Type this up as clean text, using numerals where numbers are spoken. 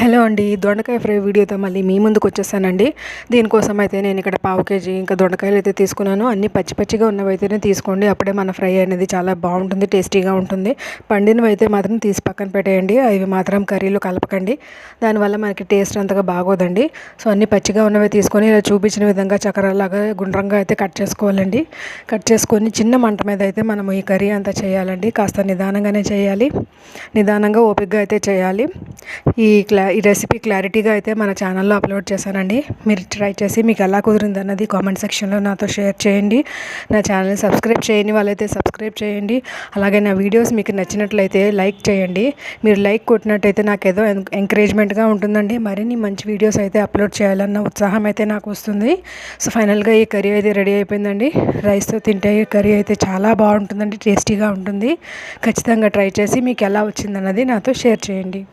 Hello అండి, దొండకాయ fry వీడియోతో మళ్ళీ మీ ముందుకు వచ్చేసానండి. దీనికోసం అయితే నేను ఇక్కడ పావు కేజీ ఇంకా దొండకాయలు అయితే తీసుకున్నాను. అన్నీ పచ్చి పచ్చిగా ఉన్నవైతేనే తీసుకోండి, అప్పుడే మన ఫ్రై అనేది చాలా బాగుంటుంది, టేస్టీగా ఉంటుంది. పండినవి అయితే మాత్రం తీసి పక్కన పెట్టేయండి, అవి మాత్రం కర్రీలో కలపకండి, దానివల్ల మనకి టేస్ట్ అంతగా బాగోదండి. సో అన్నీ పచ్చిగా ఉన్నవి తీసుకొని ఇలా చూపించిన విధంగా చక్రాలాగా గుండ్రంగా అయితే కట్ చేసుకోవాలండి. కట్ చేసుకొని చిన్న మంట మీద అయితే మనం ఈ కర్రీ అంతా చేయాలండి. కాస్త నిదానంగానే చేయాలి, నిదానంగా ఓపికగా అయితే చేయాలి. ఈ రెసిపీ క్లారిటీగా అయితే మన ఛానల్లో అప్లోడ్ చేశానండి. మీరు ట్రై చేసి మీకు ఎలా కుదిరింది అన్నది కామెంట్ సెక్షన్లో నాతో షేర్ చేయండి. నా ఛానల్ని సబ్స్క్రైబ్ చేయని వాళ్ళైతే సబ్స్క్రైబ్ చేయండి. అలాగే నా వీడియోస్ మీకు నచ్చినట్లయితే లైక్ చేయండి. మీరు లైక్ కొట్టినట్టయితే నాకు ఏదో ఎంకరేజ్మెంట్గా ఉంటుందండి. మరిన్ని మంచి వీడియోస్ అయితే అప్లోడ్ చేయాలన్న ఉత్సాహం అయితే నాకు వస్తుంది. సో ఫైనల్గా ఈ కర్రీ అయితే రెడీ అయిపోయిందండి. రైస్తో తింటే ఈ కర్రీ అయితే చాలా బాగుంటుందండి, టేస్టీగా ఉంటుంది. ఖచ్చితంగా ట్రై చేసి మీకు ఎలా వచ్చిందన్నది నాతో షేర్ చేయండి.